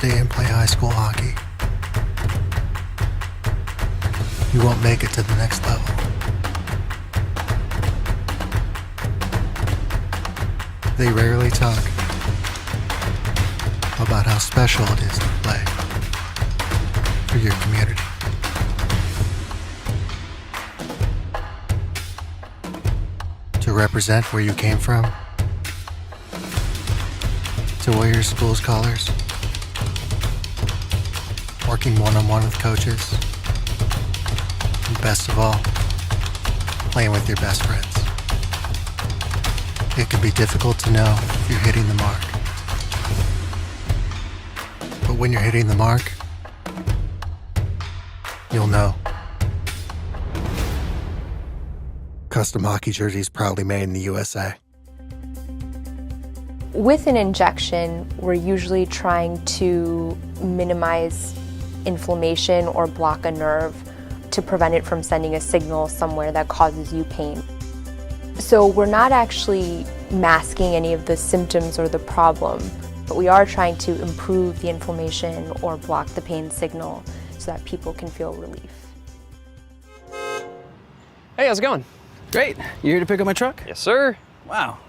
stay and play high school hockey, you won't make it to the next level. They rarely talk about how special it is to play for your community. To represent where you came from, to wear your school's colors, working one-on-one with coaches, and best of all, playing with your best friends. It can be difficult to know if you're hitting the mark. But when you're hitting the mark, you'll know. Custom hockey jerseys proudly made in the USA. With an injection, we're usually trying to minimize inflammation or block a nerve to prevent it from sending a signal somewhere that causes you pain. So we're not actually masking any of the symptoms or the problem, but we are trying to improve the inflammation or block the pain signal so that people can feel relief. Hey, how's it going? Great. You here to pick up my truck? Yes, sir. Wow,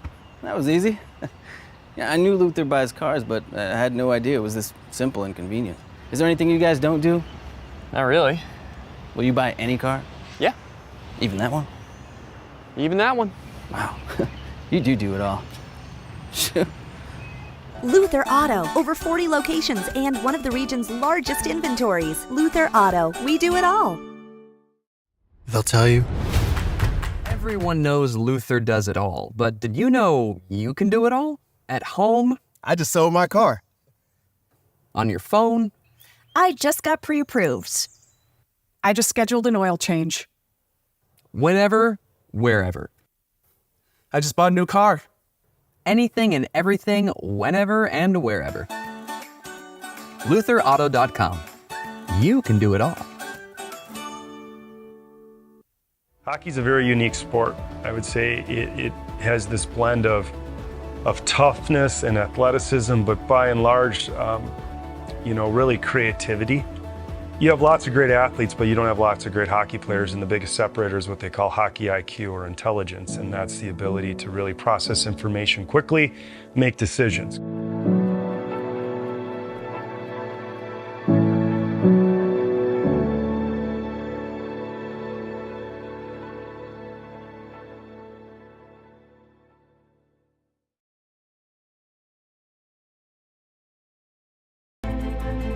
that was easy. Yeah, I knew Luther buys cars, but I had no idea it was this simple and convenient. Is there anything you guys don't do? Not really. Will you buy any car? Yeah. Even that one? Even that one. Wow, you do it all. Luther Auto, over 40 locations and one of the region's largest inventories. Luther Auto, we do it all. They'll tell you, Everyone knows Luther does it all, but did you know you can do it all? At home, I just sold my car. on your phone, I just got pre-approved. I just scheduled an oil change. whenever, wherever. I just bought a new car. Anything and everything, whenever and wherever. LutherAuto.com. You can do it all. Hockey's a very unique sport. I would say it has this blend of toughness and athleticism, but by and large, really creativity. You have lots of great athletes, but you don't have lots of great hockey players, and the biggest separator is what they call hockey IQ or intelligence, and that's the ability to really process information quickly, make decisions.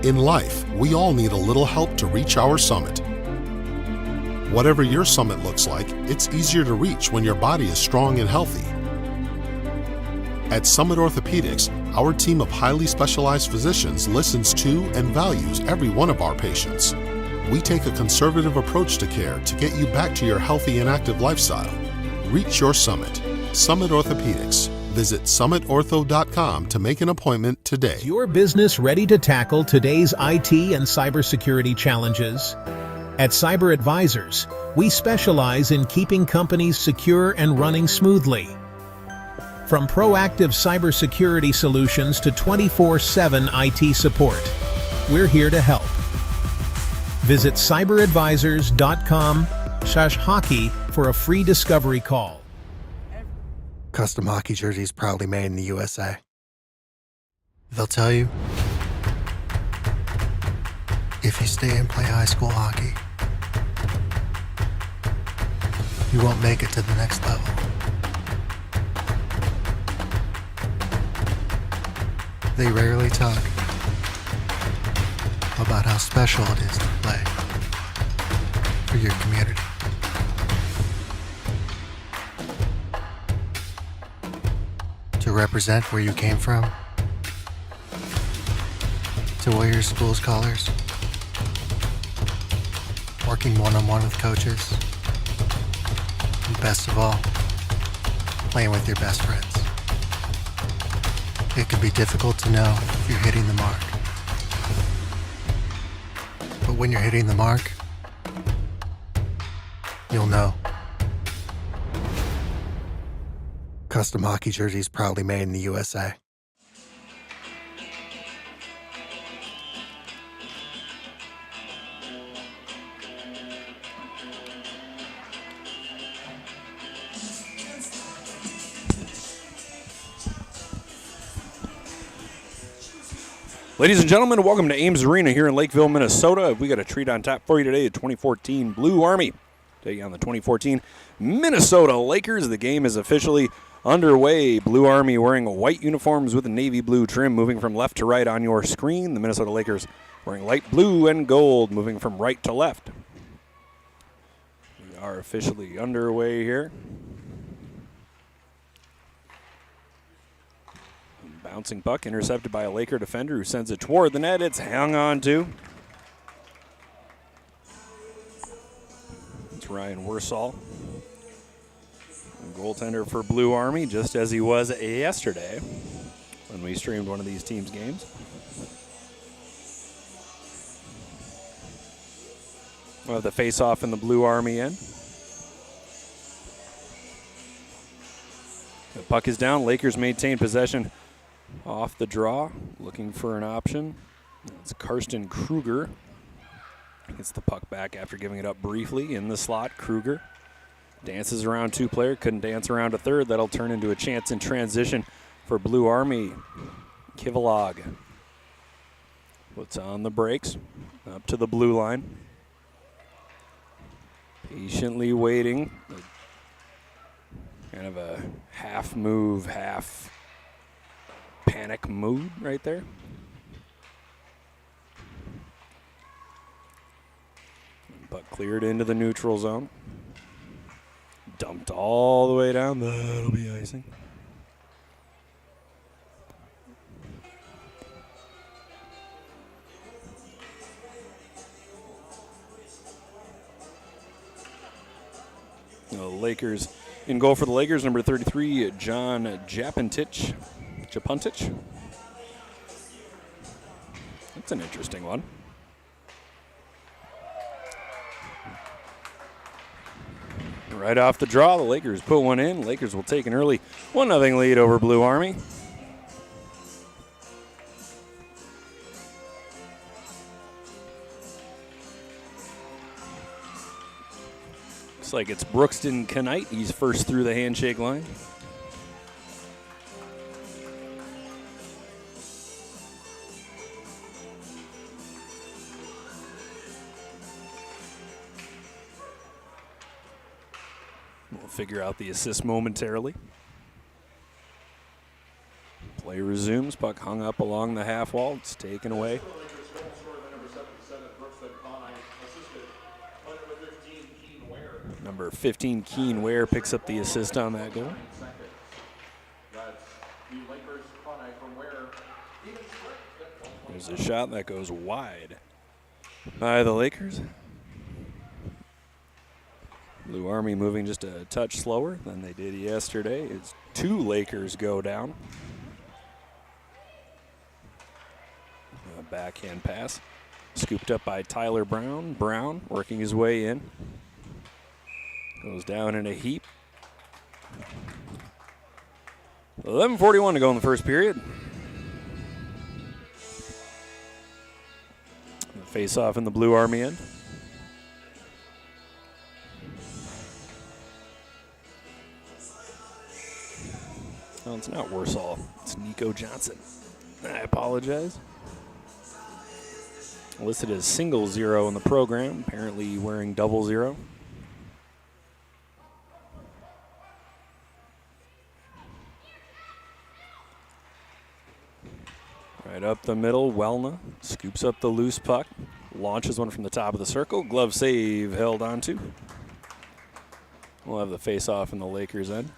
In life, we all need a little help to reach our summit. Whatever your summit looks like, it's easier to reach when your body is strong and healthy. At Summit Orthopedics, our team of highly specialized physicians listens to and values every one of our patients. We take a conservative approach to care to get you back to your healthy and active lifestyle. Reach your summit. Summit Orthopedics. Visit summitortho.com to make an appointment today. Is your business ready to tackle today's IT and cybersecurity challenges? At Cyber Advisors, we specialize in keeping companies secure and running smoothly. From proactive cybersecurity solutions to 24/7 IT support, we're here to help. Visit cyberadvisors.com/hockey for a free discovery call. custom hockey jerseys proudly made in the USA. They'll tell you, if you stay and play high school hockey, you won't make it to the next level. They rarely talk about how special it is to play for your community. To represent where you came from, to wear your school's colors, working one-on-one with coaches, and best of all, playing with your best friends. It can be difficult to know if you're hitting the mark. But when you're hitting the mark, you'll know. Custom hockey jerseys proudly made in the USA. Ladies and gentlemen, welcome to Ames Arena here in Lakeville, Minnesota. We got a treat on tap for you today, the 2014 Blue Army taking on the 2014 Minnesota Lakers. The game is officially underway. Blue Army wearing white uniforms with a navy blue trim, moving from left to right on your screen. The Minnesota Lakers wearing light blue and gold, moving from right to left. We are officially underway here. Bouncing puck intercepted by a Laker defender who sends it toward the net. It's hung on to. It's Ryan Wersall, goaltender for Blue Army, just as he was yesterday when we streamed one of these teams' games. We'll have the face-off in the Blue Army end. The puck is down. Lakers maintain possession off the draw, looking for an option. It's Karsten Kruger. Gets the puck back after giving it up briefly in the slot. Kruger dances around two-player, couldn't dance around a third. That'll turn into a chance in transition for Blue Army. Kivalog puts on the brakes, up to the blue line. Patiently waiting. Kind of a half move, half panic mood right there. Puck cleared into the neutral zone. Dumped all the way down. That'll be icing. The Lakers in goal for the Lakers, number 33, John Japuntich. That's an interesting one. Right off the draw, the Lakers put one in. Lakers will take an early 1-0 lead over Blue Army. Looks like it's Brookston Knight. He's first through the handshake line. We'll figure out the assist momentarily. Play resumes. Puck hung up along the half wall. It's taken away. Number 15, Keen Ware, picks up the assist on that goal. There's a shot that goes wide by the Lakers. Blue Army moving just a touch slower than they did yesterday. It's two Lakers go down. A backhand pass. Scooped up by Tyler Brown. Brown working his way in. Goes down in a heap. 11:41 to go in the first period. Face off in the Blue Army end. No, it's not Wersall. It's Nico Johnson. I apologize. Listed as -0 in the program, apparently wearing 00. Right up the middle, Welna scoops up the loose puck, launches one from the top of the circle. Glove save held onto. We'll have the face-off in the Lakers' end.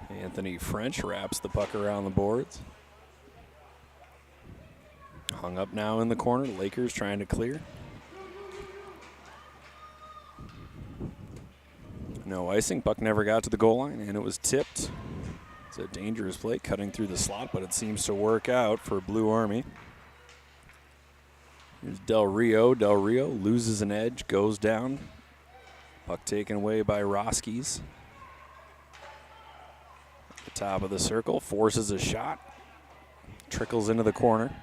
Anthony French wraps the puck around the boards. Hung up now in the corner. Lakers trying to clear. No icing. Puck never got to the goal line, and it was tipped. It's a dangerous play cutting through the slot, but it seems to work out for Blue Army. Here's Del Rio. Del Rio loses an edge, goes down. Puck taken away by Roskies. Top of the circle, forces a shot. trickles into the corner.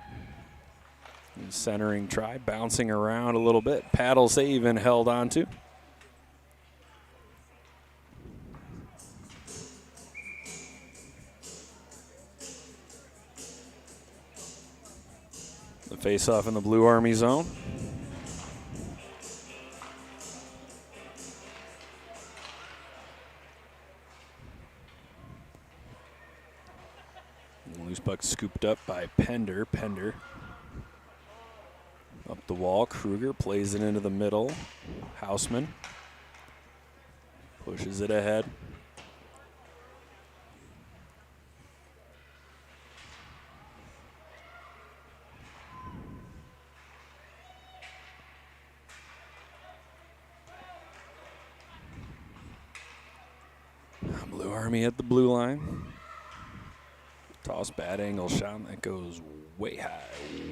And centering try, bouncing around a little bit. Paddle save and held onto. The face-off in the Blue Army zone. Loose puck scooped up by Pender. Pender up the wall. Kruger plays it into the middle. Houseman pushes it ahead. Blue Army at the blue line. Toss, bad angle shot that goes way high,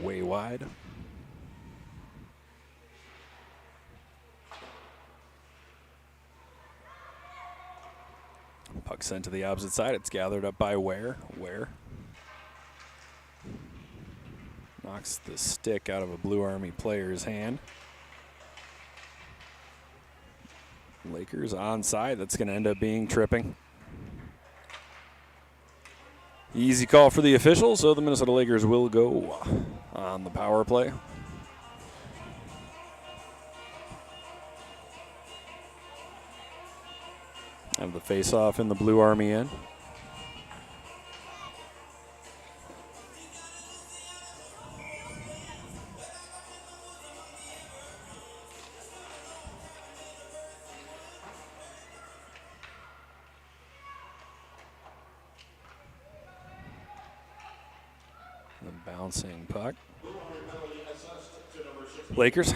way wide. Puck sent to the opposite side. It's gathered up by Ware. Ware knocks the stick out of a Blue Army player's hand. Lakers onside. That's going to end up being tripping. Easy call for the official, so the Minnesota Lakers will go on the power play. Have the face-off in the Blue Army end. The bouncing puck. Lakers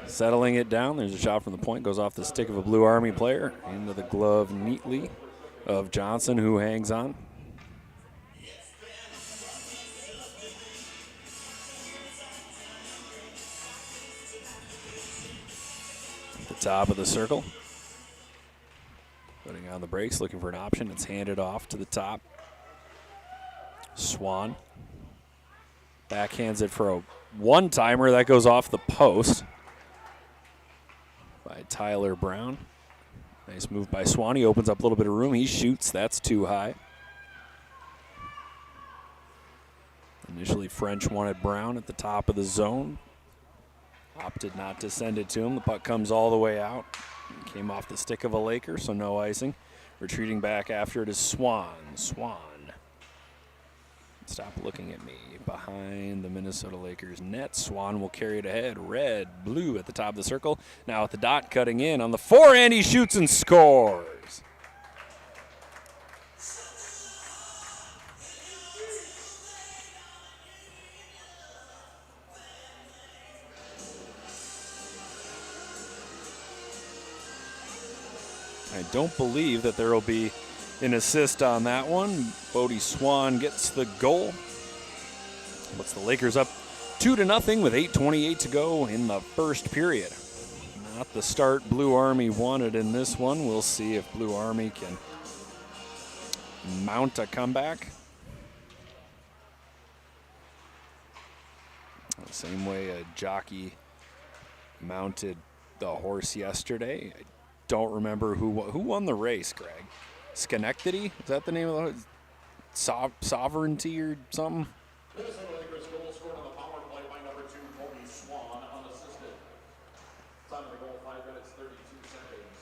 settling it down. There's a shot from the point. Goes off the stick of a Blue Army player. Into the glove neatly of Johnson, who hangs on. At the top of the circle. Putting on the brakes, looking for an option. It's handed off to the top. Swan backhands it for a one-timer. That goes off the post by Tyler Brown. Nice move by Swan. He opens up a little bit of room. He shoots. That's too high. Initially, French wanted Brown at the top of the zone. Opted not to send it to him. The puck comes all the way out. Came off the stick of a Laker, so no icing. Retreating back after it is Swan. Swan. Stop looking at me. Behind the Minnesota Lakers net. Swan will carry it ahead. Red, blue at the top of the circle. Now at the dot, cutting in on the forehand. He shoots and scores. I don't believe that there will be an assist on that one. Bodie Swan gets the goal. Puts the Lakers up 2-0 with 8:28 to go in the first period. Not the start Blue Army wanted in this one. We'll see if Blue Army can mount a comeback. The same way a jockey mounted the horse yesterday. I don't remember who won the race, Greg. Schenectady? Is that the name of the Sovereignty or something? Minnesota Lakers goal scored on the power play by number 2, Bodie Swan, unassisted. Time of the goal, 5 minutes, 32 seconds.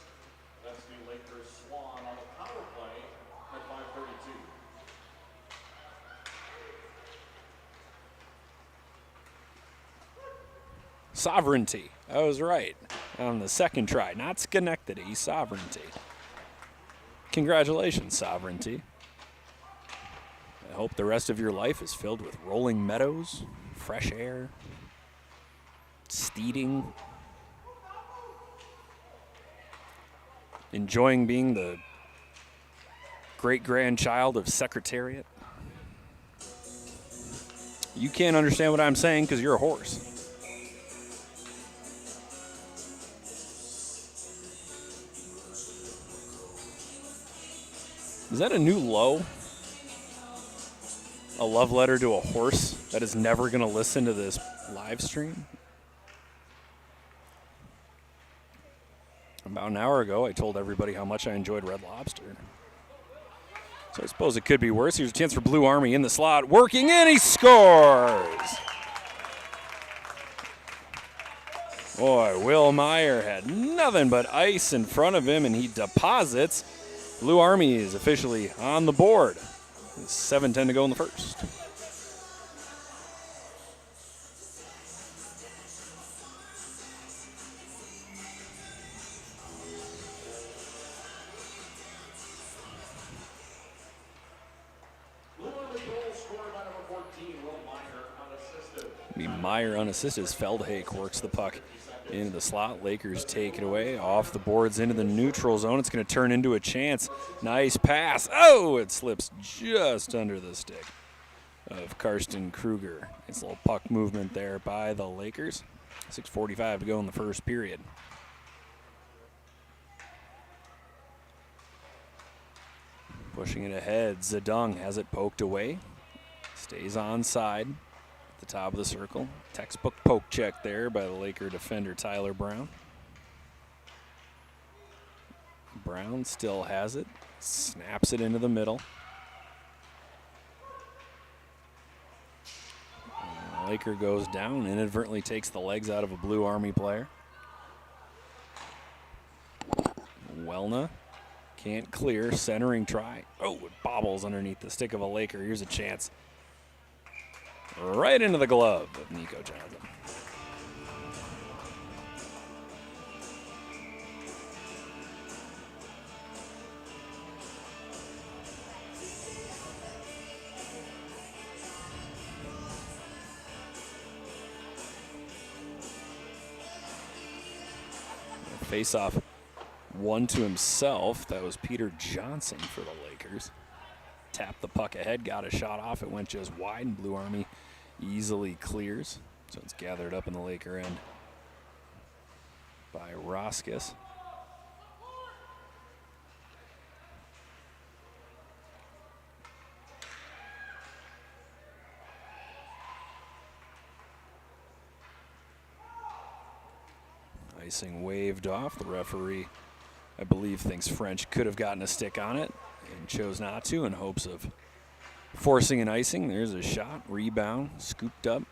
That's the Lakers Swan on the power play at 5:32. Sovereignty. I was right on the second try. Not Schenectady, Sovereignty. Congratulations, Sovereignty. I hope the rest of your life is filled with rolling meadows, fresh air, steeding, enjoying being the great-grandchild of Secretariat. You can't understand what I'm saying because you're a horse. Is that a new low? a love letter to a horse that is never going to listen to this live stream? About an hour ago, I told everybody how much I enjoyed Red Lobster. So I suppose it could be worse. Here's a chance for Blue Army in the slot. Working in, he scores! Boy, Will Meyer had nothing but ice in front of him, and he deposits. Blue Army is officially on the board. 7:10 to go in the first. Meyer unassisted as Feldhake works the puck into the slot. Lakers take it away. Off the boards into the neutral zone. It's going to turn into a chance. Nice pass. Oh, it slips just under the stick of Karsten Kruger. It's a little puck movement there by the Lakers. 6:45 to go in the first period. Pushing it ahead. Zedong has it poked away. Stays onside. The top of the circle. Textbook poke check there by the Laker defender Tyler Brown. Brown still has it. Snaps it into the middle. And the Laker goes down, inadvertently takes the legs out of a Blue Army player. Welna can't clear, centering try. Oh, it bobbles underneath the stick of a Laker. Here's a chance. Right into the glove of Nico Johnson. Face-off one to himself. That was Peter Johnson for the Lakers. Tapped the puck ahead, got a shot off. It went just wide, and Blue Army easily clears. So it's gathered up in the Laker end by Roskis. Icing waved off. The referee, I believe, thinks French could have gotten a stick on it and chose not to in hopes of forcing an icing. There's a shot, rebound, scooped up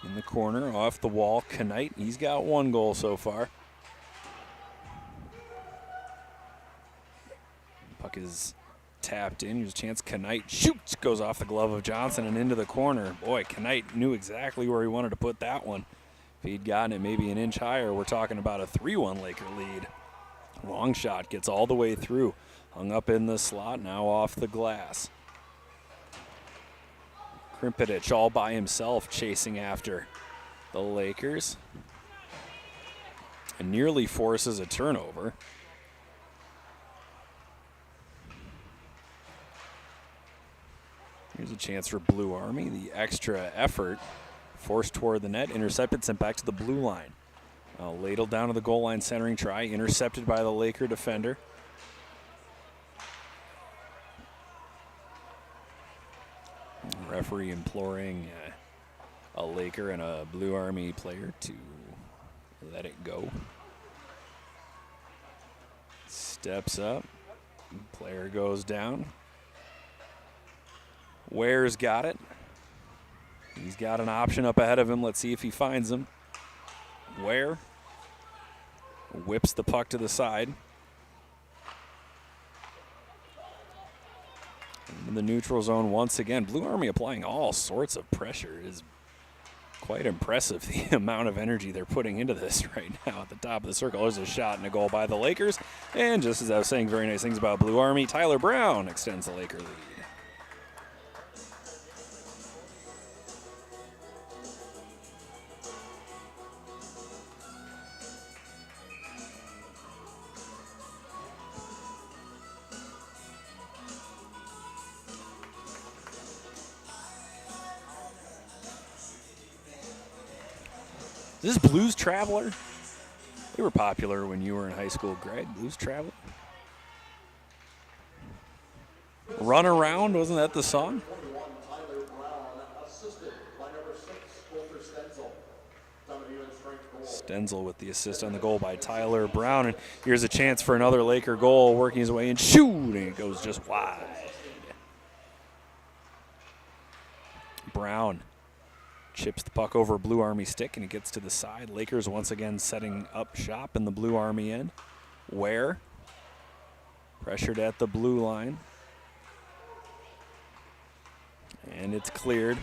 in the corner, off the wall. Knight, he's got one goal so far. Puck is tapped in. Here's a chance. Knight shoots, goes off the glove of Johnson and into the corner. Boy, Knight knew exactly where he wanted to put that one. If he'd gotten it maybe an inch higher, we're talking about a 3-1 Laker lead. Long shot, gets all the way through. Hung up in the slot, now off the glass. Krimpedic all by himself chasing after the Lakers. And nearly forces a turnover. Here's a chance for Blue Army. The extra effort forced toward the net, intercepted, sent back to the blue line. Ladled down to the goal line, centering try, intercepted by the Laker defender. Referee imploring a Laker and a Blue Army player to let it go. Steps up, player goes down. Ware's got it. He's got an option up ahead of him. Let's see if he finds him. Ware whips the puck to the side. In the neutral zone once again. Blue Army applying all sorts of pressure. It is quite impressive the amount of energy they're putting into this right now at the top of the circle. There's a shot and a goal by the Lakers. And just as I was saying very nice things about Blue Army, Tyler Brown extends the Laker lead. Is this Blues Traveler? They were popular when you were in high school, Greg. Blues Traveler? Run Around, wasn't that the song? Denzel with the assist on the goal by Tyler Brown. And here's a chance for another Laker goal, working his way in, shooting. It goes just wide. Brown chips the puck over Blue Army stick, and it gets to the side. Lakers once again setting up shop in the Blue Army end. Ware pressured at the blue line. And it's cleared.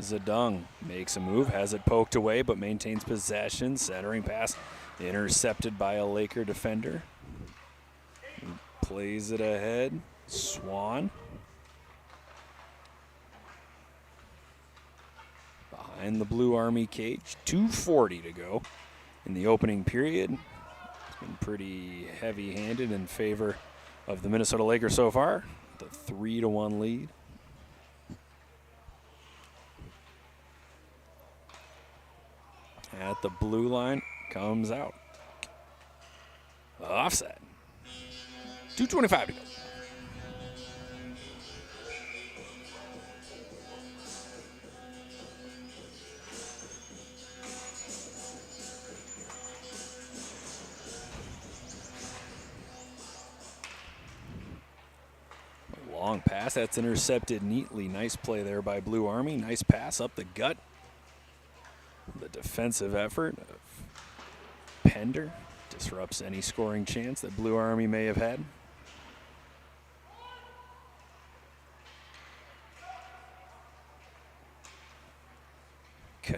Zedong makes a move, has it poked away, but maintains possession. Centering pass intercepted by a Laker defender. He plays it ahead. Swan. Behind the Blue Army cage. 2:40 to go in the opening period. It's been pretty heavy-handed in favor of the Minnesota Lakers so far. The 3-1 lead. At the blue line, comes out. Offset. 2:25 to go. A long pass, that's intercepted neatly. Nice play there by Blue Army. Nice pass up the gut. The defensive effort of Pender disrupts any scoring chance that Blue Army may have had.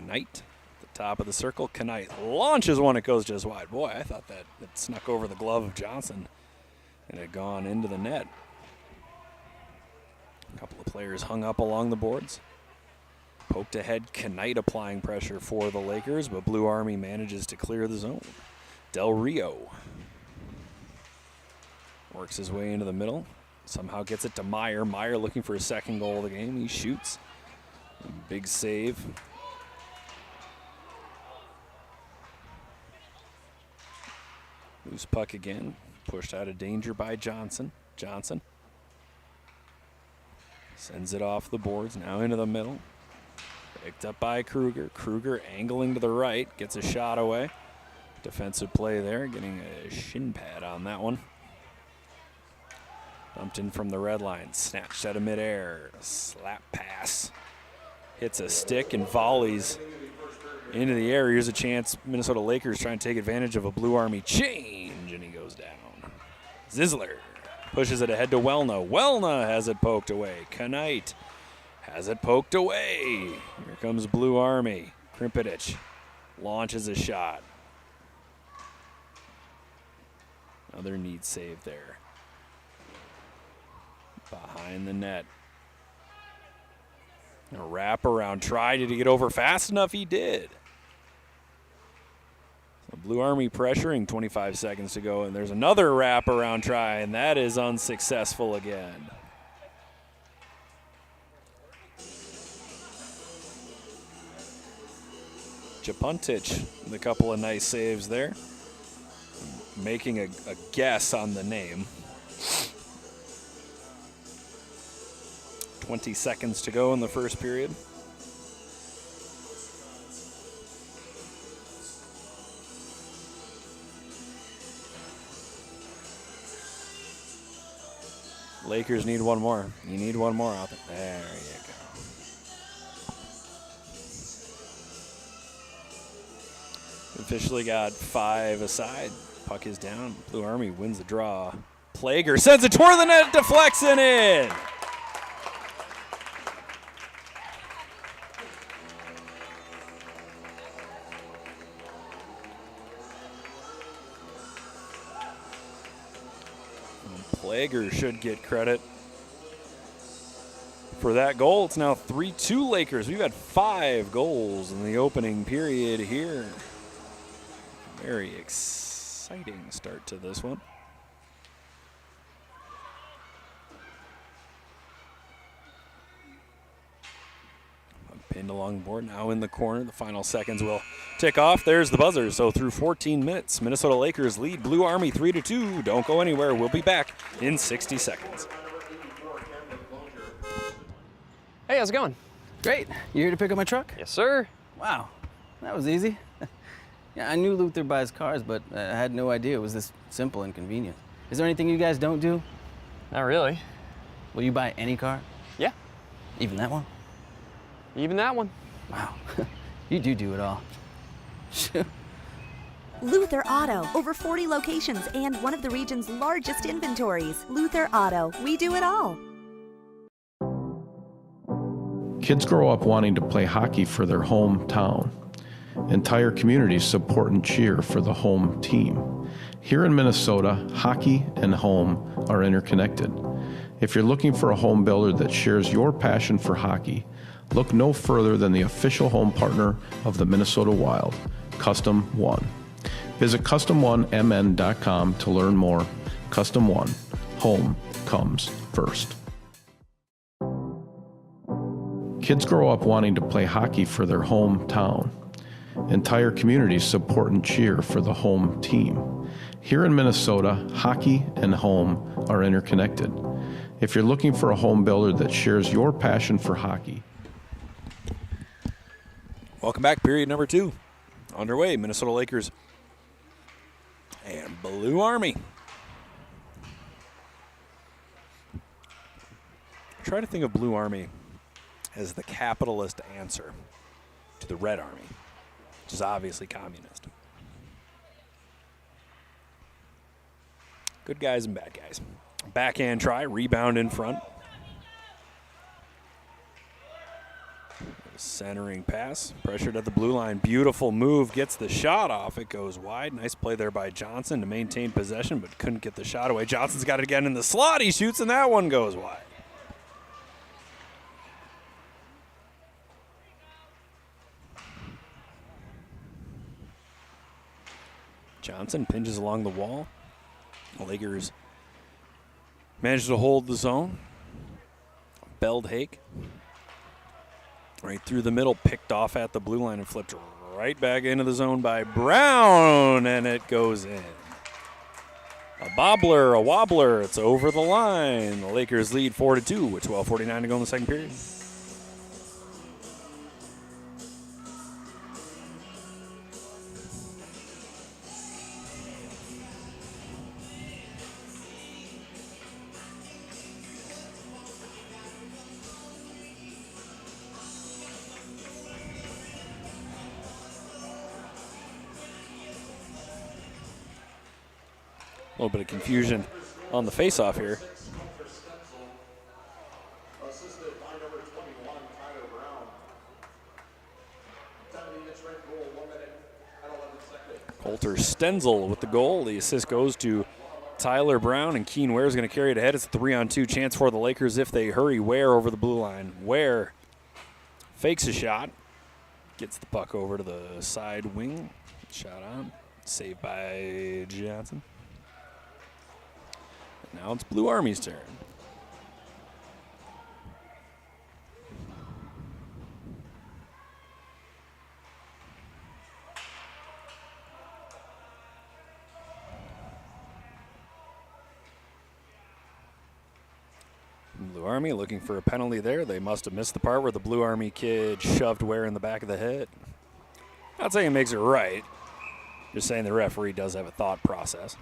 Knight, the top of the circle. Knight launches one, it goes just wide. Boy, I thought that it snuck over the glove of Johnson and had gone into the net. A couple of players hung up along the boards. Poked ahead, Knight applying pressure for the Lakers, but Blue Army manages to clear the zone. Del Rio works his way into the middle. Somehow gets it to Meyer. Meyer looking for his second goal of the game. He shoots. Big save. Loose puck again. Pushed out of danger by Johnson. Johnson sends it off the boards, now into the middle. Picked up by Kruger. Kruger angling to the right, gets a shot away. Defensive play there, getting a shin pad on that one. Dumped in from the red line, snatched out of midair. Slap pass. Hits a stick and volleys into the air. Here's a chance. Minnesota Lakers trying to take advantage of a Blue Army change, and he goes down. Zisler pushes it ahead to Welna. Welna has it poked away. Knight has it poked away. Here comes Blue Army. Krimpidich launches a shot. Another neat save there. Behind the net. A wraparound try. Did he get over fast enough? He did. So Blue Army pressuring, 25 seconds to go, and there's another wraparound try, and that is unsuccessful again. Japuntic with a couple of nice saves there. Making a guess on the name. 20 seconds to go in the first period. Lakers need one more. You need one more out there. There you go. Officially got 5 aside. Puck is down. Blue Army wins the draw. Plager sends it toward the net, deflects it in. Plager should get credit for that goal. It's now 3-2 Lakers. We've had 5 goals in the opening period here. Very exciting start to this one. Pinned along the board, now in the corner. The final seconds will tick off. There's the buzzer. So through 14 minutes, Minnesota Lakers lead Blue Army 3-2. Don't go anywhere. We'll be back in 60 seconds. Hey, how's it going? Great. You here to pick up my truck? Yes, sir. Wow, that was easy. Yeah, I knew Luther buys cars, but I had no idea it was this simple and convenient. Is there anything you guys don't do? Not really. Will you buy any car? Yeah. Even that one? Even that one. Wow, you do it all. Luther Auto, over 40 locations and one of the region's largest inventories. Luther Auto, we do it all. Kids grow up wanting to play hockey for their hometown. Entire communities support and cheer for the home team. Here in Minnesota, hockey and home are interconnected. If you're looking for a home builder that shares your passion for hockey, look no further than the official home partner of the Minnesota Wild, Custom One. Visit CustomOneMN.com to learn more. Custom One, home comes first. Kids grow up wanting to play hockey for their hometown. Entire communities support and cheer for the home team. Here in Minnesota, hockey and home are interconnected. If you're looking for a home builder that shares your passion for hockey. Welcome back, period number 2. Underway, Minnesota Lakers and Blue Army. Try to think of Blue Army as the capitalist answer to the Red Army, which is obviously communist. Good guys and bad guys. Backhand try, rebound in front. Centering pass, pressured at the blue line. Beautiful move, gets the shot off. It goes wide. Nice play there by Johnson to maintain possession, but couldn't get the shot away. Johnson's got it again in the slot. He shoots, and that one goes wide. Johnson pinches along the wall. The Lakers managed to hold the zone. Beldhake right through the middle, picked off at the blue line and flipped right back into the zone by Brown, and it goes in. A bobbler, a wobbler, it's over the line. The Lakers lead 4-2 with 12:49 to go in the second period. A little bit of confusion on the face-off here. Coulter Stenzel with the goal. The assist goes to Tyler Brown, and Keen Ware is going to carry it ahead. It's a 3-on-2 chance for the Lakers if they hurry. Ware over the blue line. Ware fakes a shot, gets the puck over to the side wing. Shot on. Saved by Johnson. Now it's Blue Army's turn. Blue Army looking for a penalty there. They must have missed the part where the Blue Army kid shoved Ware in the back of the head. Not saying it makes it right. Just saying the referee does have a thought process.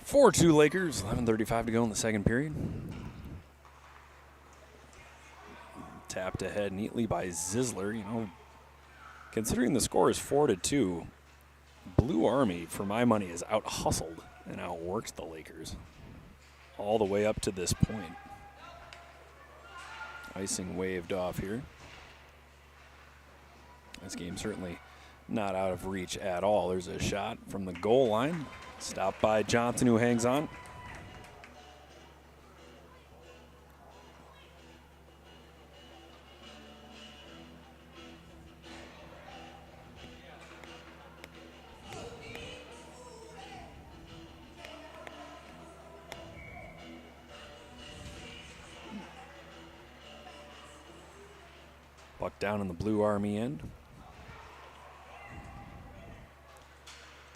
(4-2 Lakers, 11:35 to go in the second period. Tapped ahead neatly by Zisler. You know, considering the score is 4-2, Blue Army, for my money, has out-hustled and outworked the Lakers all the way up to this point. Icing waved off here. This game certainly not out of reach at all. There's a shot from the goal line. Stopped by Johnson, who hangs on. Puck down in the Blue Army end.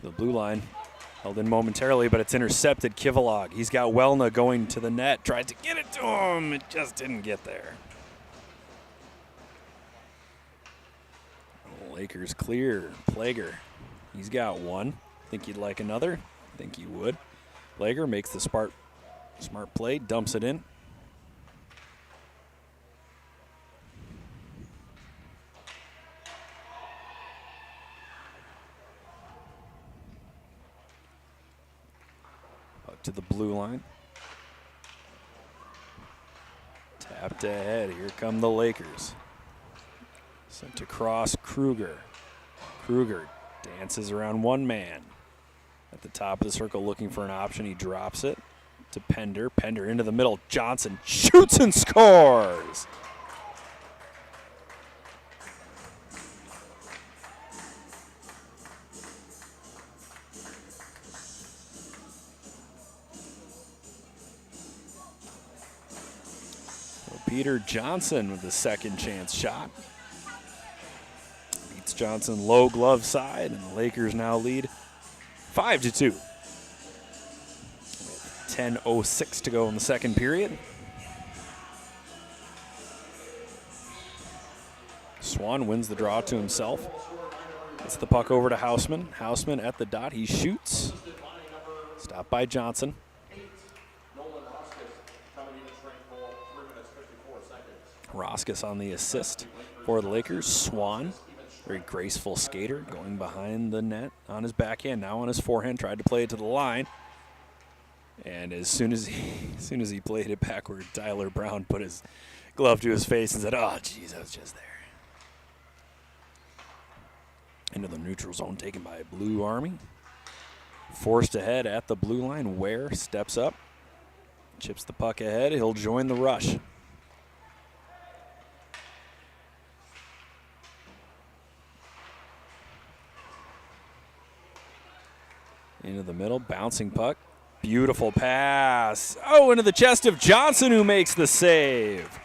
The blue line held in momentarily, but it's intercepted. Kivalog, he's got Welna going to the net. Tried to get it to him. It just didn't get there. Lakers clear. Plager, he's got one. Think he'd like another? Think he would. Plager makes the smart play, dumps it in. Up to the blue line. Tapped ahead. Here come the Lakers. Sent across Kruger. Kruger dances around one man. At the top of the circle looking for an option. He drops it to Pender. Pender into the middle. Johnson shoots and scores. So Peter Johnson with the second chance shot. Beats Johnson low glove side, and the Lakers now lead 5-2. 10:06 to go in the second period. Swan wins the draw to himself. Gets the puck over to Houseman. Houseman at the dot. He shoots. Stopped by Johnson. Roskus on the assist for the Lakers. Swan, very graceful skater, going behind the net on his backhand, now on his forehand, tried to play it to the line. And as soon as he played it backward, Tyler Brown put his glove to his face and said, "Oh, geez, I was just there." Into the neutral zone taken by Blue Army. Forced ahead at the blue line. Ware steps up, chips the puck ahead. He'll join the rush. Into the middle, bouncing puck. Beautiful pass. Oh, into the chest of Johnson, who makes the save.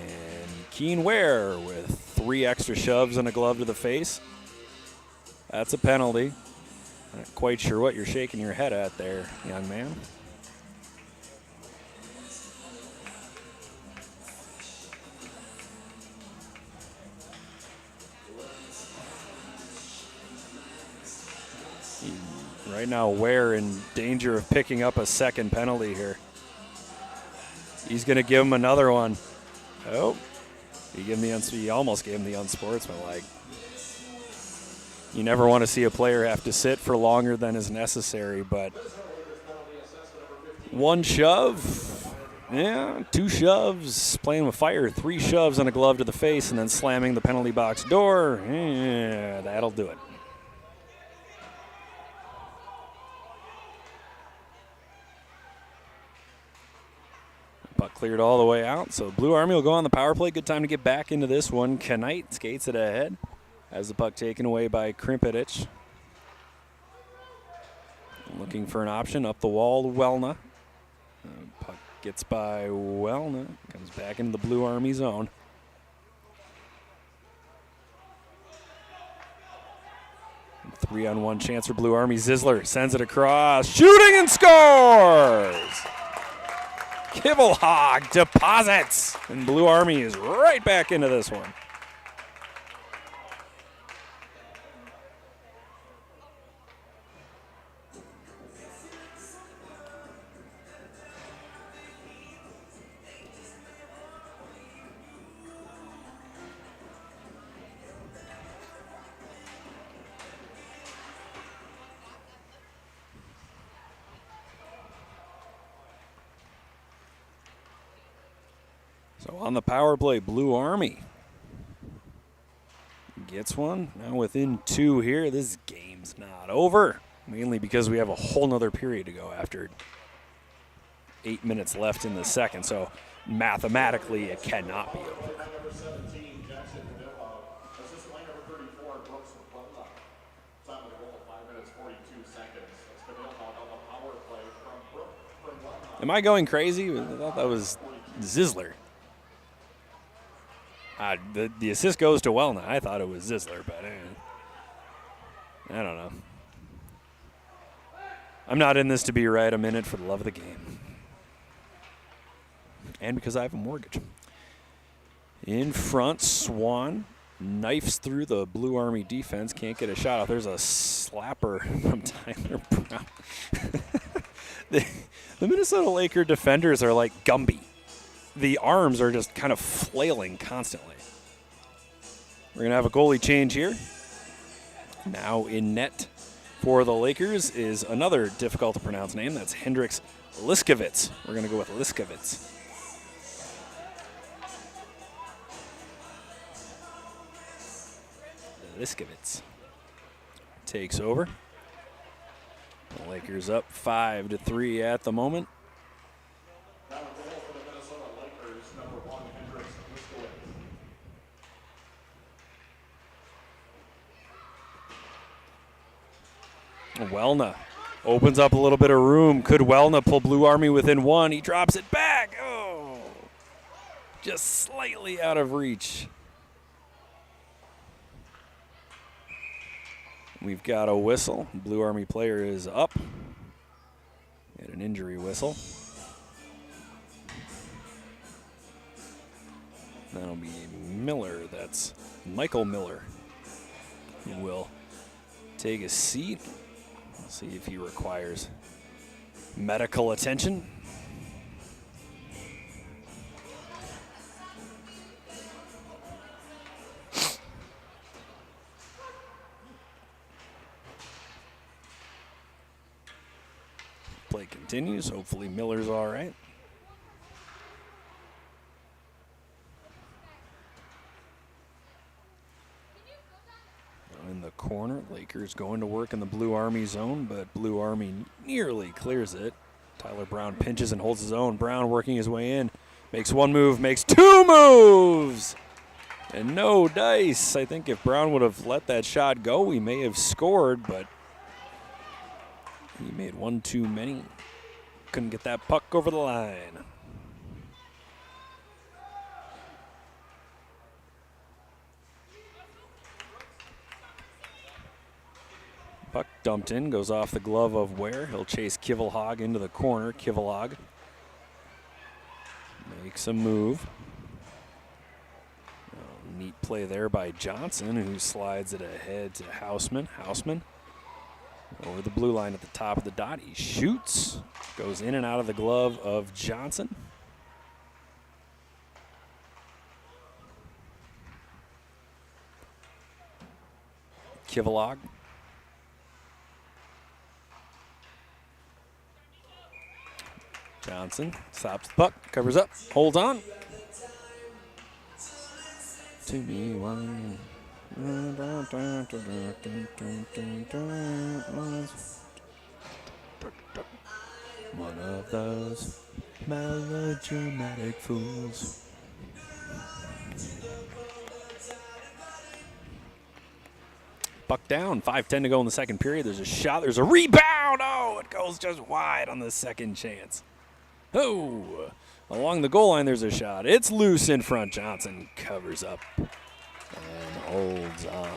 And Keen Ware with 3 extra shoves and a glove to the face. That's a penalty. Not quite sure what you're shaking your head at there, young man. Right now, Ware in danger of picking up a second penalty here. He's going to give him another one. Oh, he almost gave him the unsportsmanlike. You never want to see a player have to sit for longer than is necessary, but one shove, yeah, 2 shoves, playing with fire, 3 shoves and a glove to the face, and then slamming the penalty box door. Yeah, that'll do it. Puck cleared all the way out, so Blue Army will go on the power play. Good time to get back into this one. Knight skates it ahead. Has the puck taken away by Krimpetich. Looking for an option up the wall to Welna. Puck gets by Welna. Comes back into the Blue Army zone. Three-on-one chance for Blue Army. Zisler sends it across. Shooting and scores! Kivelhog deposits, and Blue Army is right back into this one. So on the power play, Blue Army gets one. Now within 2 here. This game's not over, mainly because we have a whole nother period to go after 8 minutes left in the second. So mathematically, it cannot be over. Am I going crazy? I thought that was Zisler. The assist goes to Wellna. I thought it was Zisler, but I don't know. I'm not in this to be right. I'm in it for the love of the game. And because I have a mortgage. In front, Swan knifes through the Blue Army defense. Can't get a shot off. There's a slapper from Tyler Brown. The Minnesota Laker defenders are like Gumby. The arms are just kind of flailing constantly. We're going to have a goalie change here. Now in net for the Lakers is another difficult to pronounce name. That's Hendrix Liskovitz. We're going to go with Liskovitz. Liskovitz takes over. The Lakers up 5-3 at the moment. Wellna opens up a little bit of room. Could Wellna pull Blue Army within one? He drops it back. Oh, just slightly out of reach. We've got a whistle. Blue Army player is up. Get an injury whistle. That'll be Miller. That's Michael Miller, who will take a seat. We'll see if he requires medical attention. Play continues. Hopefully Miller's all right. In the corner, Lakers going to work in the Blue Army zone, but Blue Army nearly clears it. Tyler Brown pinches and holds his own. Brown working his way in. Makes one move, makes two moves! And no dice. I think if Brown would have let that shot go, he may have scored, but he made one too many. Couldn't get that puck over the line. Puck dumped in, goes off the glove of Ware. He'll chase Kivelhog into the corner. Kivelhog makes a move. Oh, neat play there by Johnson, who slides it ahead to Houseman. Houseman over the blue line at the top of the dot. He shoots, goes in and out of the glove of Johnson. Kivelhog. Johnson stops the puck, covers up, holds on. To me, one. One of those melodramatic fools. Puck down, 5:10 to go in the second period. There's a shot, there's a rebound. Oh, it goes just wide on the second chance. Oh, along the goal line, there's a shot. It's loose in front. Johnson covers up and holds on.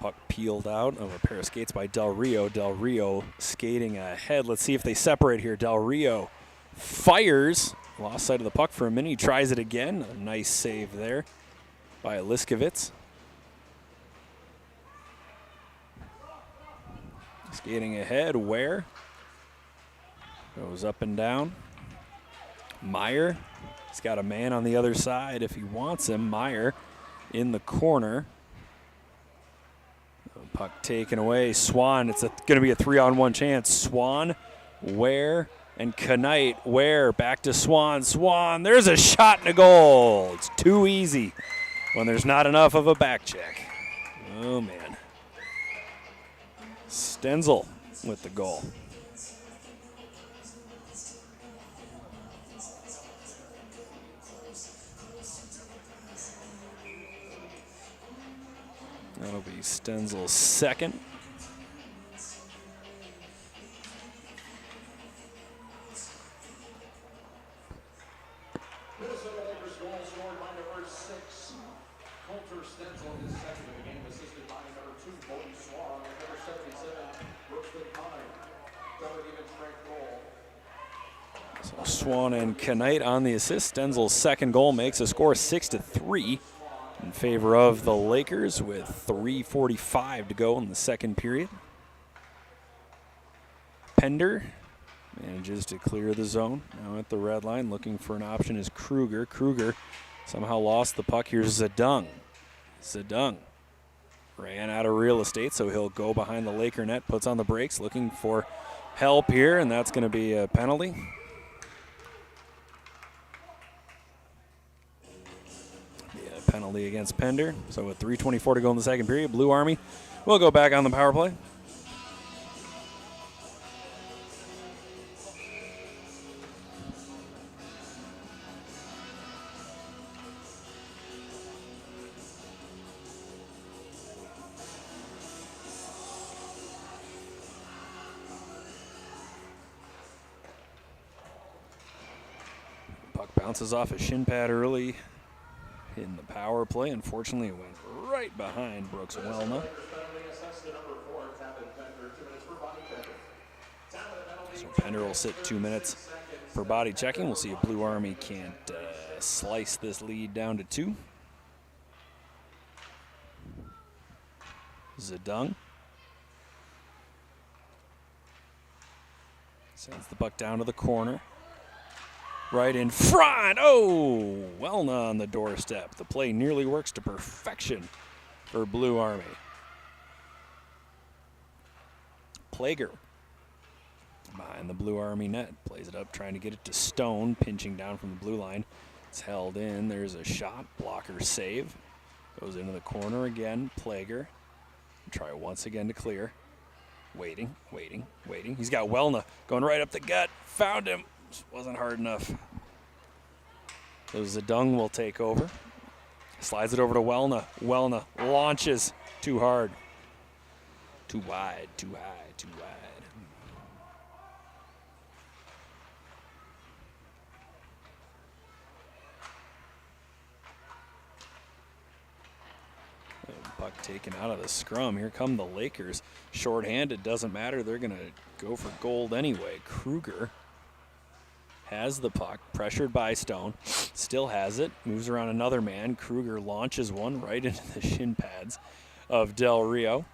Puck peeled out of a pair of skates by Del Rio. Del Rio skating ahead. Let's see if they separate here. Del Rio fires. Lost sight of the puck for a minute. He tries it again. A nice save there by Liskovitz. Skating ahead. Ware goes up and down. Meyer. He's got a man on the other side if he wants him. Meyer in the corner. Puck taken away. Swan, it's going to be a 3-on-1 chance. Swan, Ware, And Knight, Ware, back to Swan. Swan, there's a shot and a goal. It's too easy when there's not enough of a back check. Oh, man. Stenzel with the goal. That'll be Stenzel's second. Minnesota Lakers goal scored by number 6. Coulter Stenzel, his second of the game, assisted by number 2, Bodie Swan, and number 77, Brooks McConnell. Double even strength goal. So Swan and Knight on the assist. Stenzel's second goal makes a score 6-3 in favor of the Lakers with 3:45 to go in the second period. Pender manages to clear the zone. Now at the red line, looking for an option is Kruger. Kruger somehow lost the puck. Here's Zedung. Zedung ran out of real estate, so he'll go behind the Laker net, puts on the brakes, looking for help here, and that's going to be a penalty. Penalty against Pender. So with 3:24 to go in the second period, Blue Army will go back on the power play. Puck bounces off a shin pad early in the power play. Unfortunately, it went right behind Brooks Wellna. So Pender will sit 2 minutes for body checking. We'll see if Blue Army can't slice this lead down to 2. Zedung sends the puck down to the corner. Right in front. Oh, Wellna on the doorstep. The play nearly works to perfection for Blue Army. Plager behind the Blue Army net. Plays it up, trying to get it to Stone, pinching down from the blue line. It's held in. There's a shot. Blocker save. Goes into the corner again. Plager. Try once again to clear. Waiting, waiting, waiting. He's got Wellna going right up the gut. Found him. Just wasn't hard enough. So Zedung will take over. Slides it over to Wellna. Wellna launches. Too hard. Too wide, too high, too wide. Puck taken out of the scrum. Here come the Lakers. Short-handed, doesn't matter. They're going to go for gold anyway. Kruger has the puck, pressured by Stone. Still has it. Moves around another man. Kruger launches one right into the shin pads of Del Rio.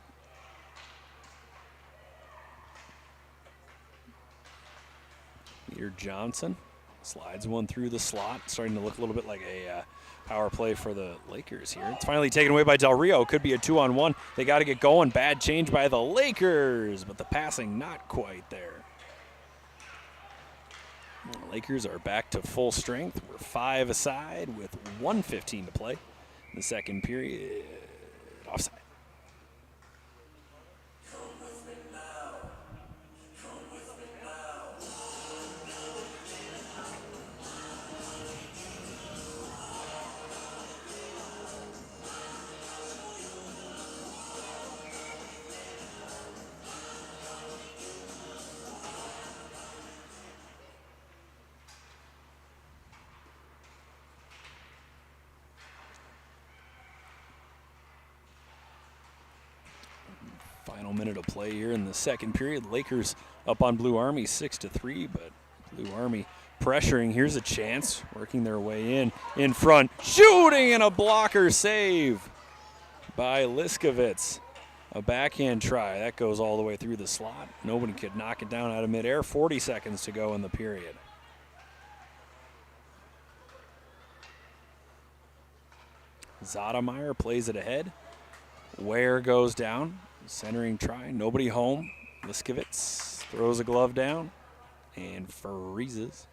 Peter Johnson slides one through the slot. Starting to look a little bit like a power play for the Lakers here. It's finally taken away by Del Rio. Could be a 2-on-1. They got to get going. Bad change by the Lakers, but the passing not quite there. The Lakers are back to full strength. We're 5 aside with 1:15 to play in the second period. Offside. Final minute of play here in the second period. Lakers up on Blue Army 6-3, but Blue Army pressuring. Here's a chance, working their way in front, shooting, and a blocker save by Liskovitz. A backhand try. That goes all the way through the slot. Nobody could knock it down out of midair. 40 seconds to go in the period. Zodemeyer plays it ahead. Ware goes down. Centering try. Nobody home. Liskovitz throws a glove down. and freezes.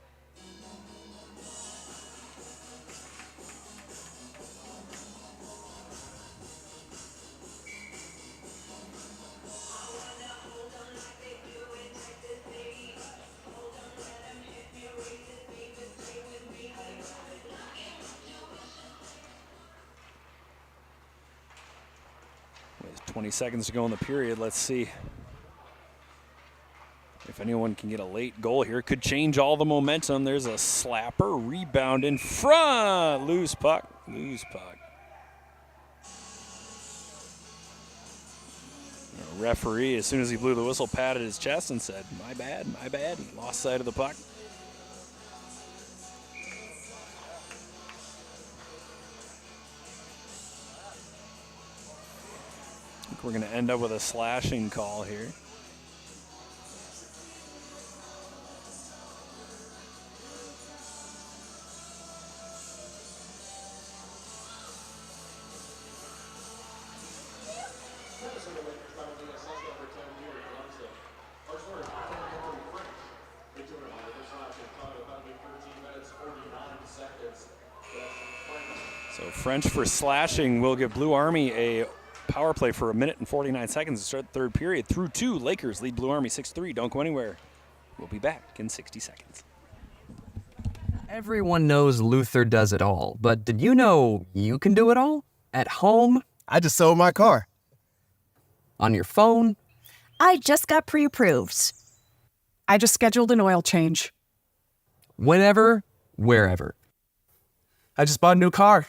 With 20 seconds to go in the period, let's see if anyone can get a late goal here. Could change all the momentum. There's a slapper, rebound in front. Loose puck, loose puck. The referee, as soon as he blew the whistle, patted his chest and said, my bad, and lost sight of the puck. I think we're going to end up with a slashing call here. So French for slashing will give Blue Army a power play for 1 minute and 49 seconds to start the third period. Through 2, Lakers lead Blue Army 6-3. Don't go anywhere. We'll be back in 60 seconds. Everyone knows Luther does it all, but did you know you can do it all? At home? I just sold my car. On your phone? I just got pre-approved. I just scheduled an oil change. Whenever, wherever. I just bought a new car.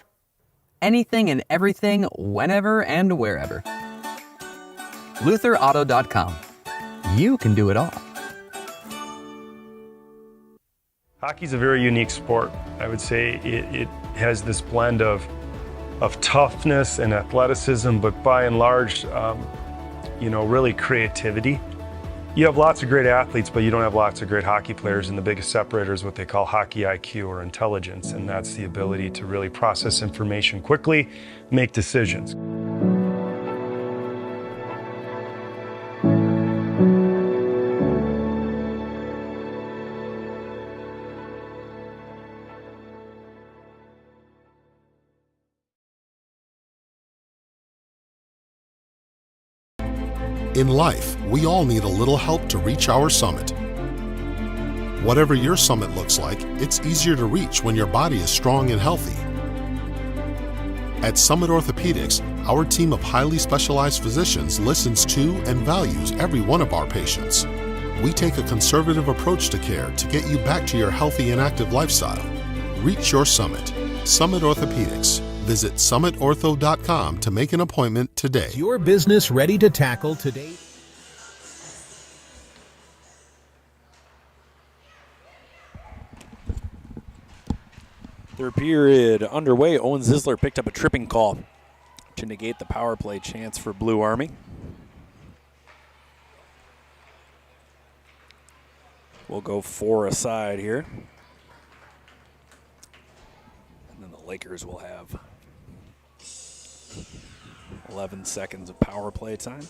Anything and everything, whenever and wherever. LutherAuto.com. You can do it all. Hockey's a very unique sport. I would say it has this blend of toughness and athleticism, but by and large, really creativity. You have lots of great athletes, but you don't have lots of great hockey players, and the biggest separator is what they call hockey IQ, or intelligence, and that's the ability to really process information quickly, make decisions. In life, we all need a little help to reach our summit. Whatever your summit looks like, it's easier to reach when your body is strong and healthy. At Summit Orthopedics, our team of highly specialized physicians listens to and values every one of our patients. We take a conservative approach to care to get you back to your healthy and active lifestyle. Reach your summit. Summit Orthopedics. Visit summitortho.com to make an appointment today. Is your business ready to tackle today? Third period underway. Owen Zisler picked up a tripping call to negate the power play chance for Blue Army. We'll go 4 aside here. And then the Lakers will have 11 seconds of power play time.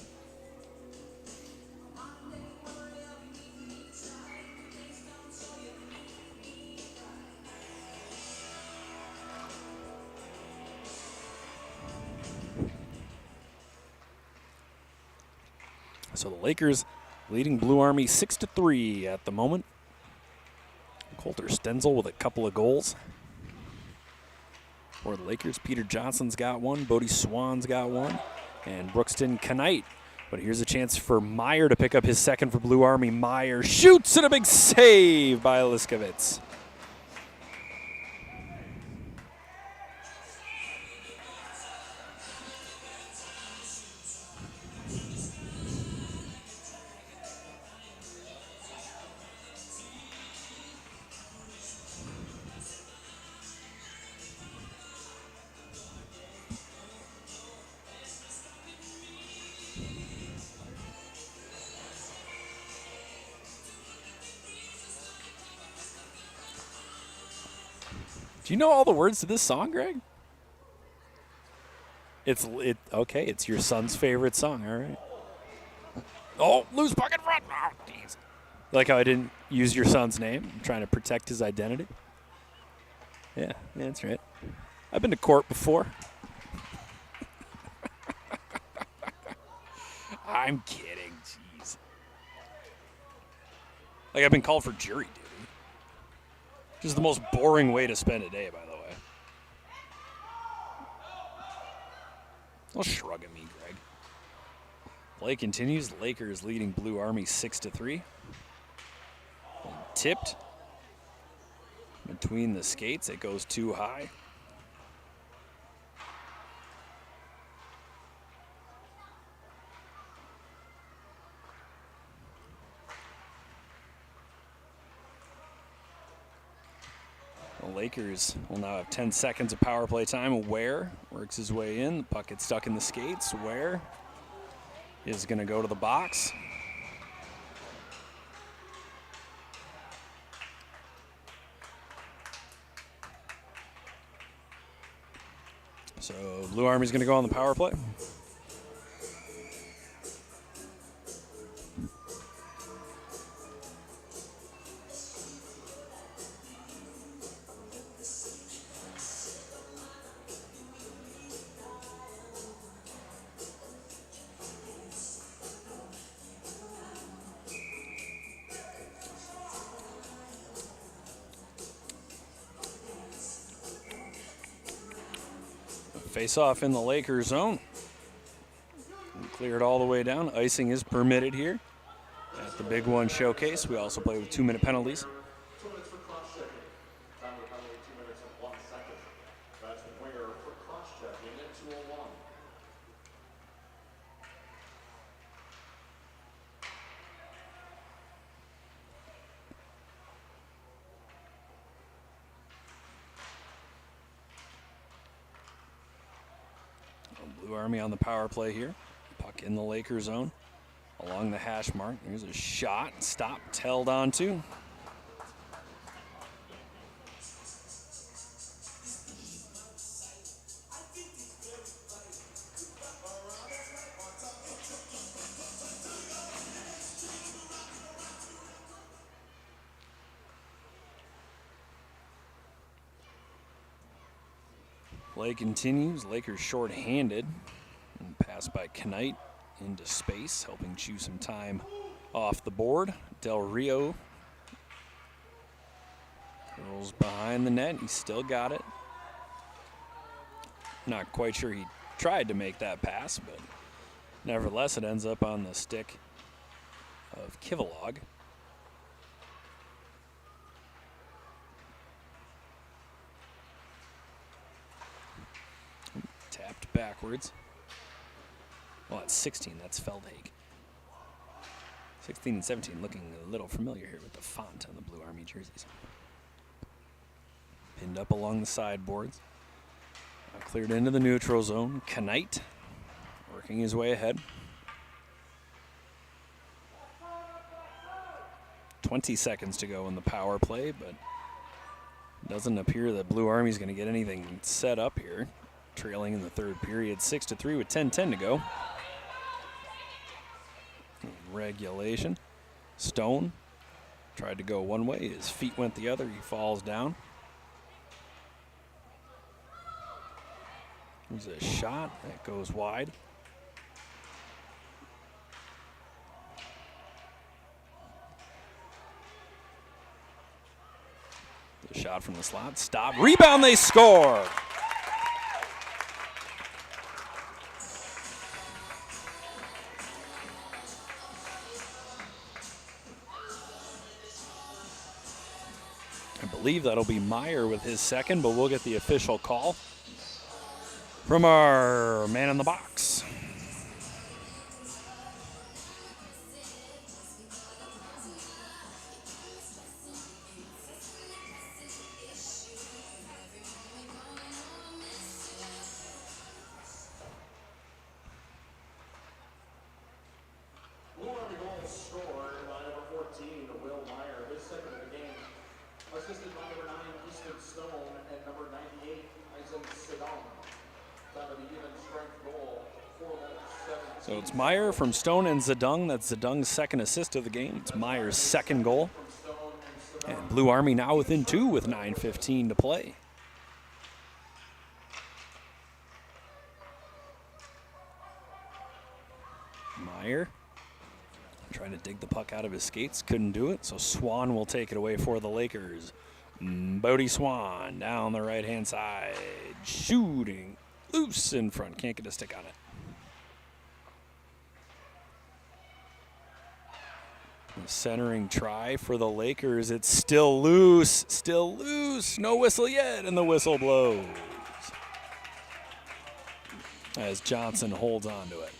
So the Lakers leading Blue Army 6-3 at the moment. Coulter Stenzel with a couple of goals. For the Lakers, Peter Johnson's got one, Bodie Swan's got one, and Brookston Knight. But here's a chance for Meyer to pick up his second for Blue Army. Meyer shoots, and a big save by Liskovitz. Do you know all the words to this song, Greg? Okay, it's your son's favorite song, all right. Oh, loose puck in front. Oh, jeez. Like how I didn't use your son's name? I'm trying to protect his identity. Yeah, that's right. I've been to court before. I'm kidding. Jeez. Like, I've been called for jury duty. Which is the most boring way to spend a day, by the way. Don't shrug at me, Greg. Play continues. Lakers leading Blue Army 6-3. Tipped. Between the skates, it goes too high. The Lakers will now have 10 seconds of power play time. Ware works his way in. The puck gets stuck in the skates. Ware is going to go to the box. So Blue Army's going to go on the power play. Face off in the Lakers zone. Cleared all the way down. Icing is permitted here at the Big One Showcase. We also play with 2-minute penalties. 2 minutes for cross-checking. Time of the penalty, 2 minutes and 1 second. That's Ware for cross-checking at 2:01. Blue Army on the power play here. Puck in the Lakers zone. Along the hash mark. There's a shot. Stopped, held onto. Play continues. Lakers short-handed. And pass by Knight into space, helping chew some time off the board. Del Rio curls behind the net. He still got it. Not quite sure he tried to make that pass, but nevertheless, it ends up on the stick of Kivilog. Tapped backwards. Well, that's 16. That's Feldhake. 16 and 17 looking a little familiar here with the font on the Blue Army jerseys. Pinned up along the sideboards. Now cleared into the neutral zone. Knight working his way ahead. 20 seconds to go in the power play, but doesn't appear that Blue Army's going to get anything set up here. Trailing in the third period, 6-3 with 10:10 to go. Regulation. Stone tried to go one way. His feet went the other. He falls down. There's a shot that goes wide. The shot from the slot. Stop. Rebound. They score. I believe that'll be Meyer with his second, but we'll get the official call from our man in the box. Blue Army goal scored by number 14, Will Meyer. His second of the game. Assisted by number 9, Easton Stone, and number 98, Eisen Sedon. Time of the even strength goal, So it's Meyer from Stone and Zedong. That's Zedong's second assist of the game. It's Meyer's second goal. And Blue Army now within 2 with 9:15 to play. Meyer trying to dig the puck out of his skates. Couldn't do it, so Swan will take it away for the Lakers. Bodie Swan down the right-hand side. Shooting loose in front. Can't get a stick on it. The centering try for the Lakers. It's still loose. Still loose. No whistle yet, and the whistle blows. As Johnson holds on to it.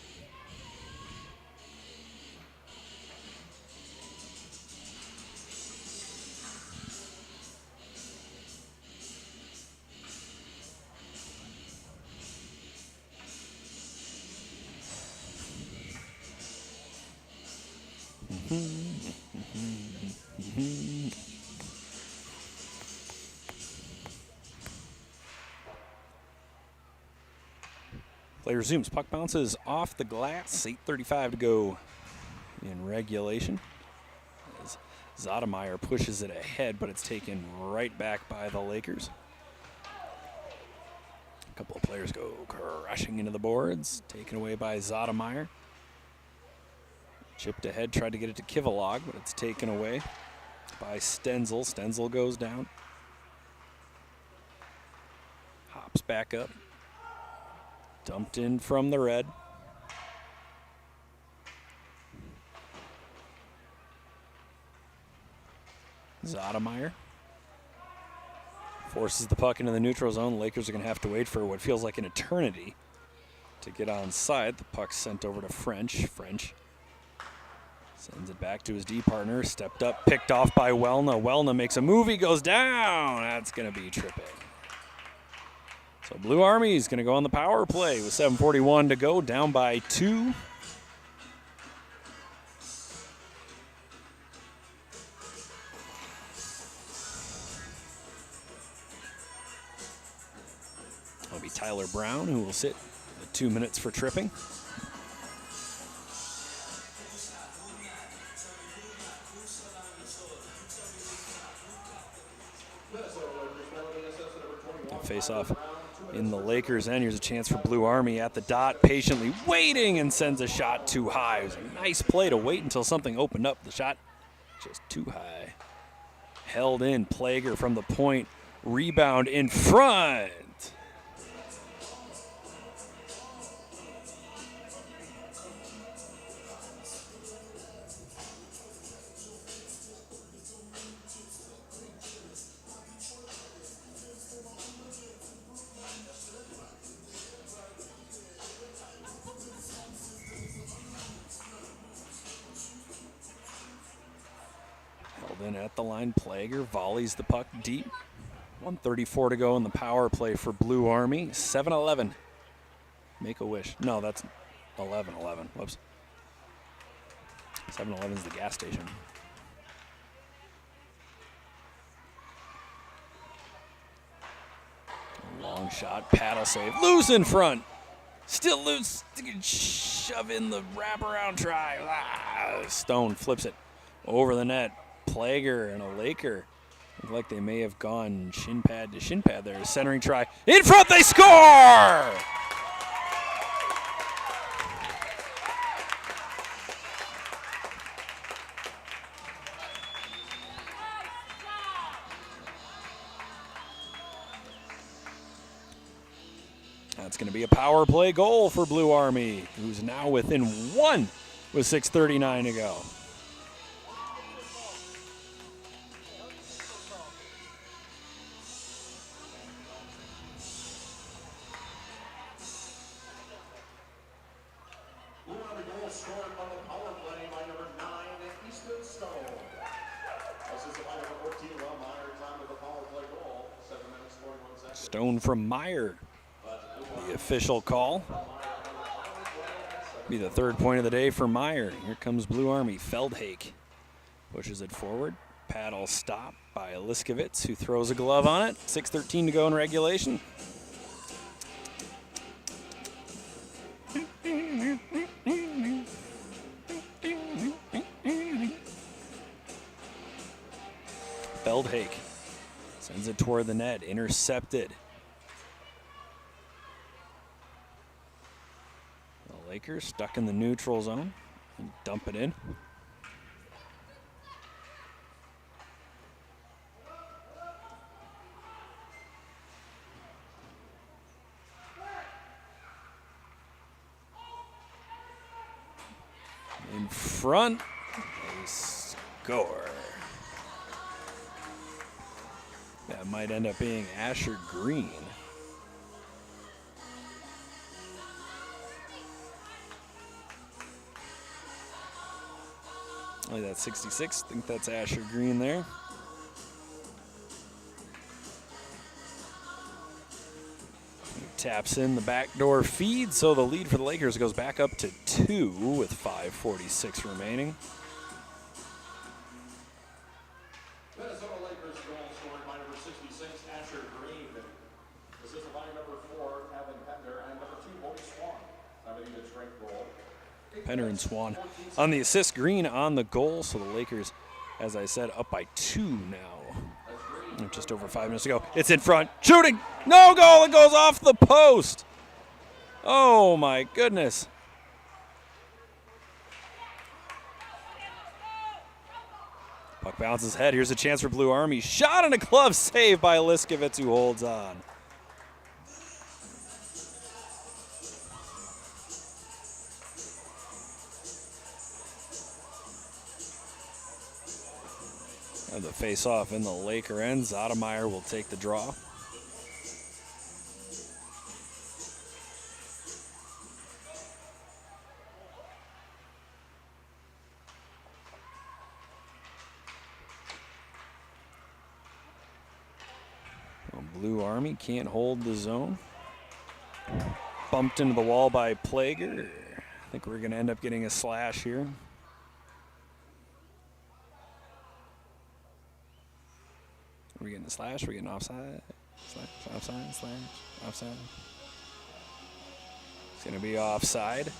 Play resumes. Puck bounces off the glass. 8:35 to go in regulation. As Zodemeyer pushes it ahead, but it's taken right back by the Lakers. A couple of players go crashing into the boards. Taken away by Zodemeyer. Chipped ahead, tried to get it to Kivalog, but it's taken away by Stenzel. Stenzel goes down. Hops back up. Dumped in from the red. Zodemeyer forces the puck into the neutral zone. Lakers are going to have to wait for what feels like an eternity to get onside. The puck's sent over to French. French sends it back to his D partner. Stepped up, picked off by Welna. Welna makes a move. He goes down. That's going to be tripping. So Blue Army is going to go on the power play with 7:41 to go, down by 2. It'll be Tyler Brown who will sit the 2 minutes for tripping. Face off in the Lakers end. Here's a chance for Blue Army at the dot, patiently waiting, and sends a shot too high. It was a nice play to wait until something opened up. The shot just too high. Held in. Plager from the point. Rebound in front. In at the line, Plager volleys the puck deep. 1:34 to go in the power play for Blue Army. 7-11. Make a wish. No, that's 11-11. Whoops. 7-11 is the gas station. Long shot, paddle save. Loose in front. Still loose. Shove in the wraparound try. Stone flips it over the net. Plager and a Laker. Look like they may have gone shin pad to shin pad there. Centering try. In front, they score! That's going to be a power play goal for Blue Army, who's now within 1 with 6:39 to go. Stone from Meyer, the official call. Be the 3rd point of the day for Meyer. Here comes Blue Army. Feldhake pushes it forward. Paddle stop by Liskovitz, who throws a glove on it. 6:13 to go in regulation. Feldhake sends it toward the net, intercepted. The Lakers stuck in the neutral zone. Dump it in. In front, they score. That might end up being Asher Green. Only that's 66. I think that's Asher Green there. He taps in the backdoor feed, so the lead for the Lakers goes back up to 2 with 5:46 remaining. Minnesota Lakers goal scored by number 66, Asher Green. Assisted by number 4, Kevin Pender, and number 2, Bobby Swan. Time to need a strength goal. Pender and Swan on the assist, Green on the goal, so the Lakers, as I said, up by 2 now. Just over 5 minutes ago. It's in front. Shooting. No goal. It goes off the post. Oh, my goodness. Puck bounces head. Here's a chance for Blue Army. Shot and a glove save by Liskovitz, who holds on. And the face-off in the Laker end. Zodemeyer will take the draw. Well, Blue Army can't hold the zone. Bumped into the wall by Plager. I think we're going to end up getting a slash here. Are we getting a slash? Are we getting offside? Slash, offside, slash, offside. It's going to be offside.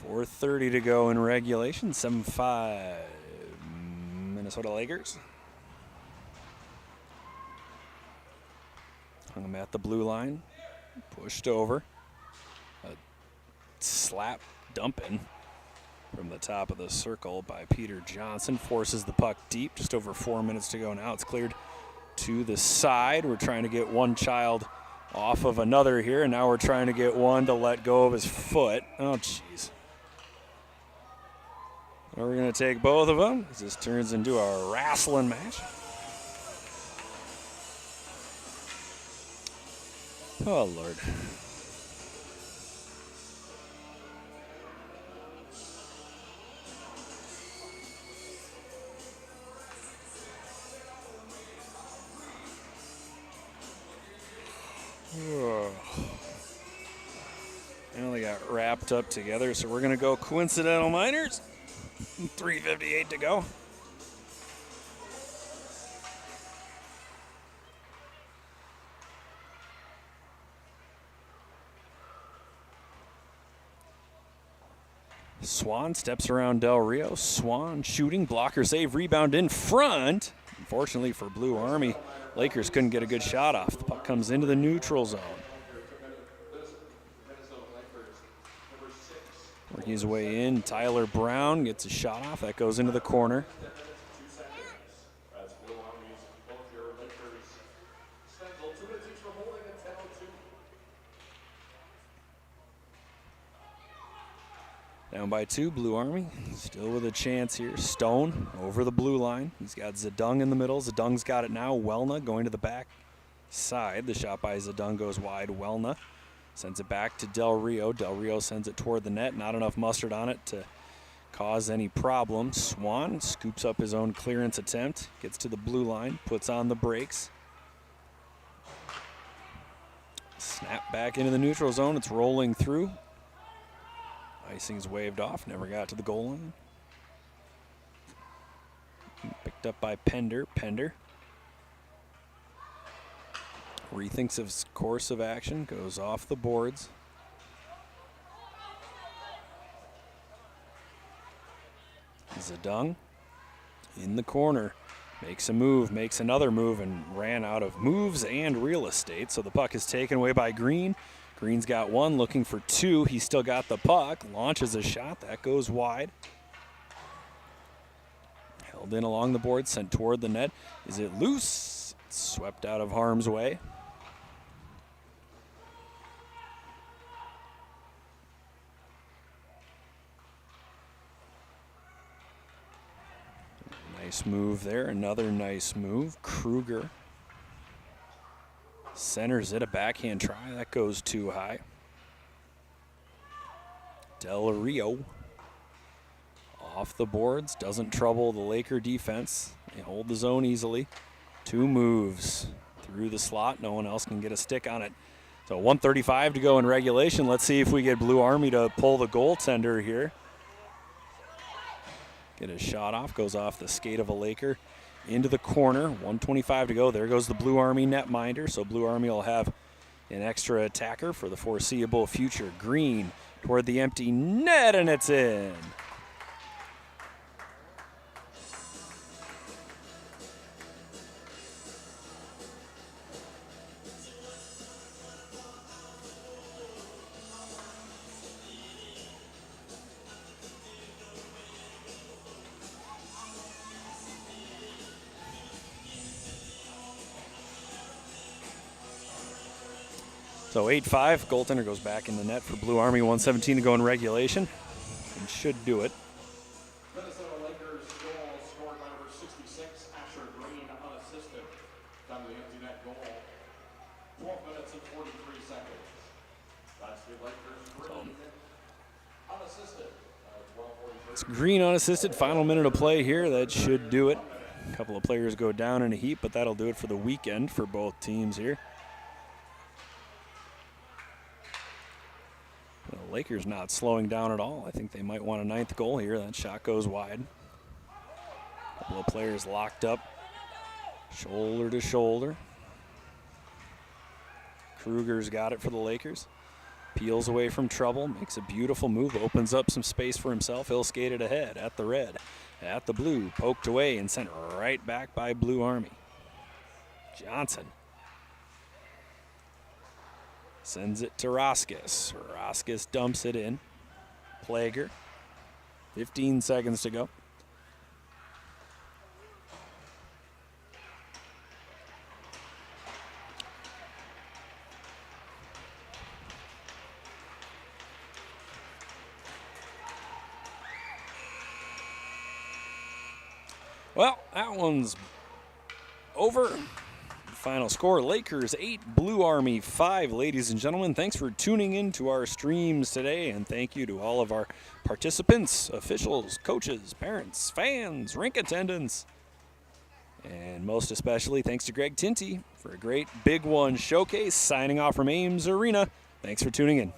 .430 to go in regulation. 7-5 Minnesota Lakers. Hung him at the blue line. Pushed over. A slap dumping from the top of the circle by Peter Johnson. Forces the puck deep. Just over 4 minutes to go now. It's cleared to the side. We're trying to get one child off of another here, and now we're trying to get one to let go of his foot. Oh, jeez. We're going to take both of them. This turns into a wrestling match. Oh, Lord. Well, they got wrapped up together, so we're going to go coincidental minors. 3:58 to go. Swan steps around Del Rio. Swan shooting, blocker save, rebound in front. Unfortunately for Blue Army, Lakers couldn't get a good shot off. The puck comes into the neutral zone. Working his way in, Tyler Brown gets a shot off. That goes into the corner. Down by 2, Blue Army. Still with a chance here. Stone over the blue line. He's got Zedung in the middle. Zedung's got it now. Welna going to the back side. The shot by Zedung goes wide. Welna sends it back to Del Rio. Del Rio sends it toward the net. Not enough mustard on it to cause any problems. Swan scoops up his own clearance attempt, gets to the blue line, puts on the brakes. Snap back into the neutral zone. It's rolling through. Icing's waved off, never got to the goal line. Picked up by Pender. Pender rethinks his course of action, goes off the boards. Zedong in the corner, makes a move, makes another move, and ran out of moves and real estate. So the puck is taken away by Green. Green's got one, looking for two. He's still got the puck, launches a shot, that goes wide. Held in along the board, sent toward the net. Is it loose? It's swept out of harm's way. Nice move there, another nice move. Kruger centers it, a backhand try, that goes too high. Del Rio off the boards, doesn't trouble the Laker defense. They hold the zone easily. Two moves through the slot, no one else can get a stick on it. So 1:35 to go in regulation. Let's see if we get Blue Army to pull the goaltender here. Get a shot off, goes off the skate of a Laker into the corner. 1:25 to go. There goes the Blue Army netminder. So Blue Army will have an extra attacker for the foreseeable future. Green toward the empty net, and it's in. So 8-5, goaltender goes back in the net for Blue Army. 1:17 to go in regulation, and should do it. Minnesota Lakers goal scored by number 66, Asher Green, unassisted. Down to the empty net goal. 12 minutes and 43 seconds. That's the Lakers Green, unassisted. It's Green unassisted. Final minute of play here. That should do it. A couple of players go down in a heap, but that'll do it for the weekend for both teams here. The Lakers not slowing down at all. I think they might want a ninth goal here. That shot goes wide. A couple of players locked up, shoulder to shoulder. Kruger's got it for the Lakers. Peels away from trouble, makes a beautiful move, opens up some space for himself. He'll skate it ahead at the red, at the blue, poked away and sent right back by Blue Army. Johnson sends it to Roskis. Roskis dumps it in. Plager. 15 seconds to go. Well, that one's over. Final score, Lakers 8, Blue Army 5. Ladies and gentlemen, thanks for tuning in to our streams today, and thank you to all of our participants, officials, coaches, parents, fans, rink attendants, and most especially thanks to Greg Tinty for a great Big One showcase. Signing off from Ames Arena. Thanks for tuning in.